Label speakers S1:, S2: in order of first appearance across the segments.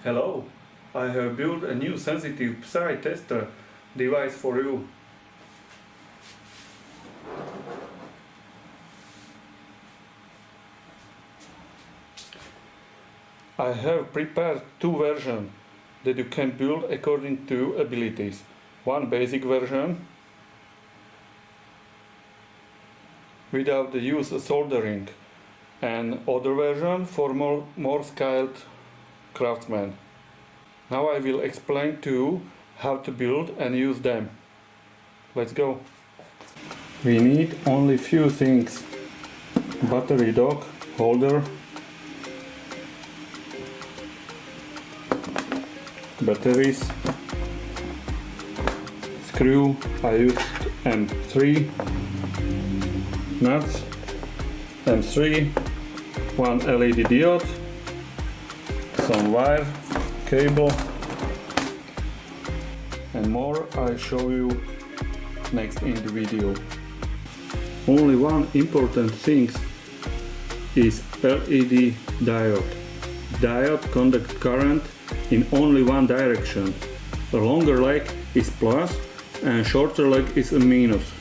S1: Hello, I have built a new sensitive PSI tester device for you. I have prepared two versions that you can build according to abilities. One basic version without the use of soldering, and other version for more skilled craftsmen. Now I will explain to you how to build and use them. Let's go. We need only few things: battery dock, holder, batteries, screw. I used M3, nuts, M3, one LED diode, some wire, cable, and more I show you next in the video. Only one important thing is LED diode. Diode conducts current in only one direction. A longer leg is plus and shorter leg is a minus.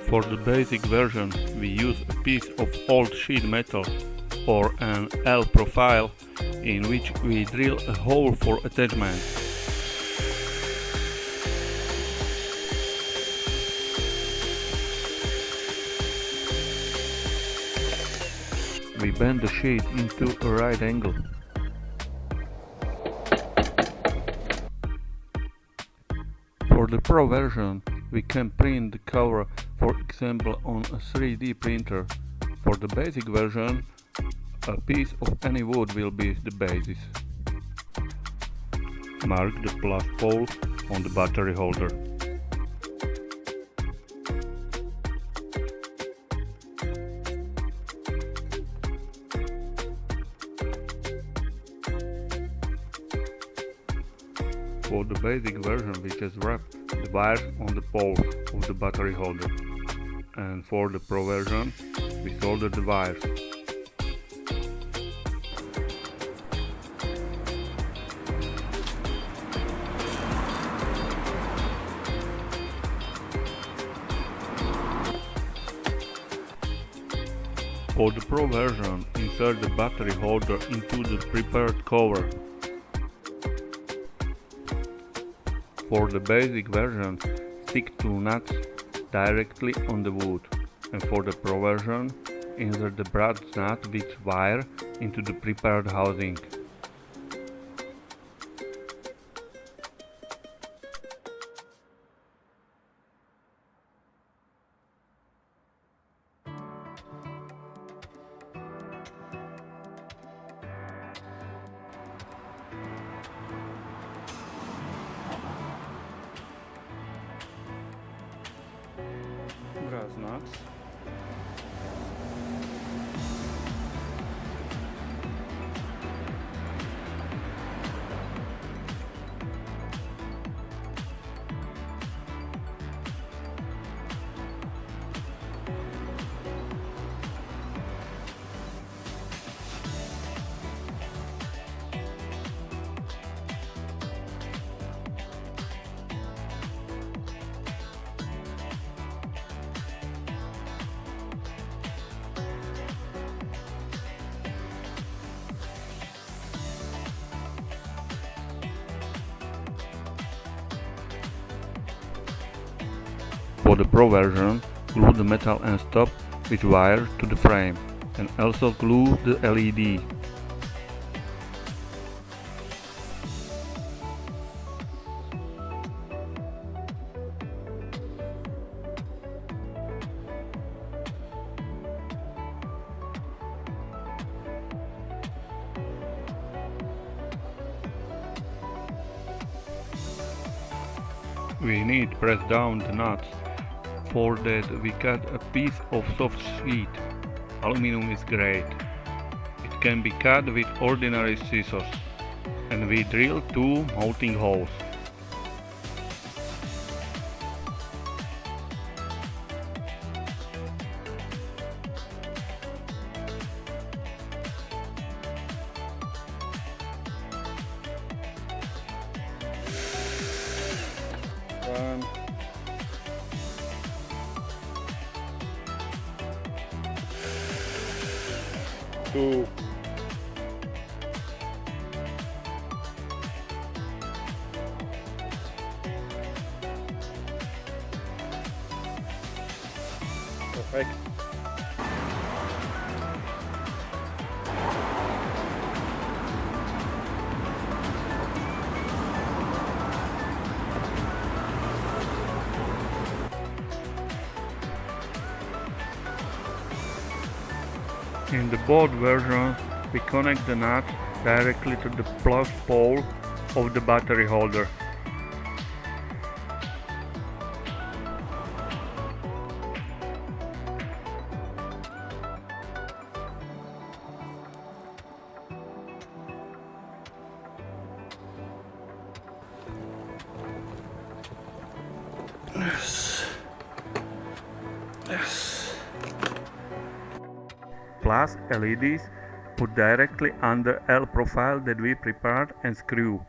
S1: For the basic version we use a piece of old sheet metal or an L profile in which we drill a hole for attachment. We bend the sheet into a right angle. For the Pro version we can print the cover, for example on a 3D printer. For the basic version a piece of any wood will be the basis. Mark the plus pole on the battery holder. For the basic version we just wrap the wires on the pole of the battery holder, and for the Pro version we solder the wires. For the Pro version insert the battery holder into the prepared cover. For the basic version, stick two nuts directly on the wood, and for the Pro version, insert the brass nut with wire into the prepared housing. Brass nuts. For the Pro version, glue the metal end stop with wire to the frame, and also glue the LED. We need to press down the nuts. For that we cut a piece of soft sheet. Aluminum is great. It can be cut with ordinary scissors. And we drill two mounting holes. 2. Perfect. In the both versions, we connect the nut directly to the plus pole of the battery holder. Yes. Plus LEDs put directly under L profile that we prepared and screw.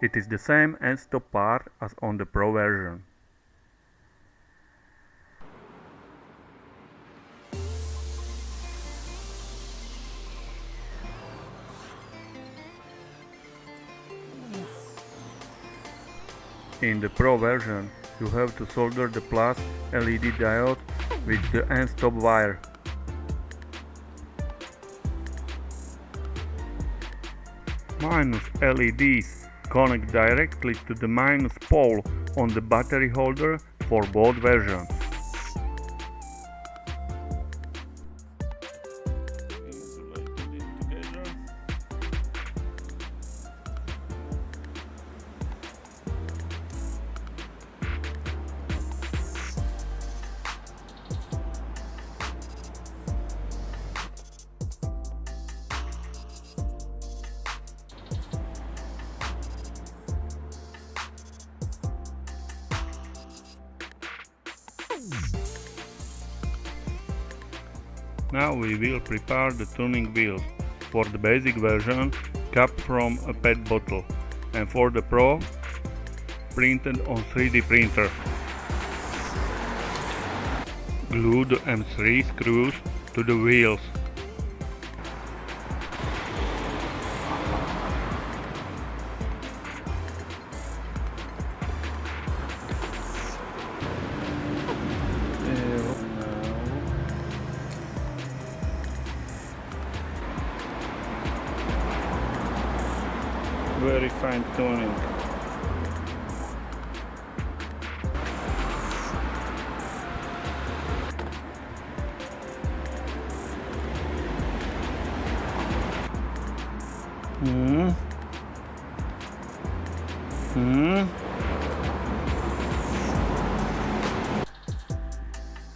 S1: It is the same end stop part as on the Pro version. In the Pro version, you have to solder the plus LED diode with the end stop wire. Minus LEDs connect directly to the minus pole on the battery holder for both versions. Now we will prepare the tuning wheels. For the basic version, cap from a PET bottle, and for the Pro, printed on 3D printer. Glue the M3 screws to the wheels. Very fine tuning.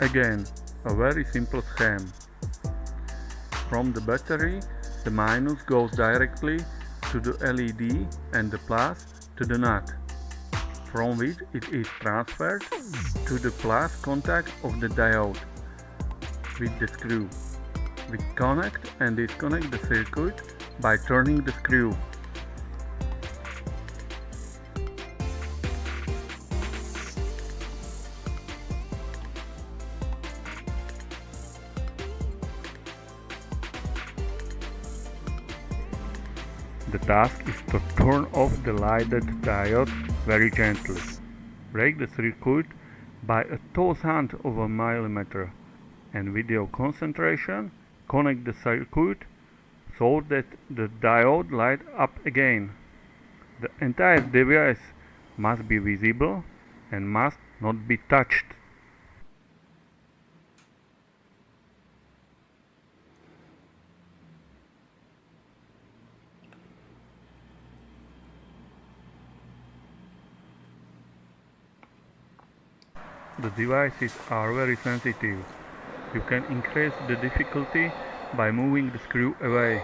S1: Again, a very simple scheme. From the battery, the minus goes directly to the LED and the plus to the nut, from which it is transferred to the plus contact of the diode with the screw. We connect and disconnect the circuit by turning the screw. The task is to turn off the lighted diode very gently. Break the circuit by 1/1000 of a millimeter, and with your concentration connect the circuit so that the diode lights up again. The entire device must be visible and must not be touched. The devices are very sensitive. You can increase the difficulty by moving the screw away.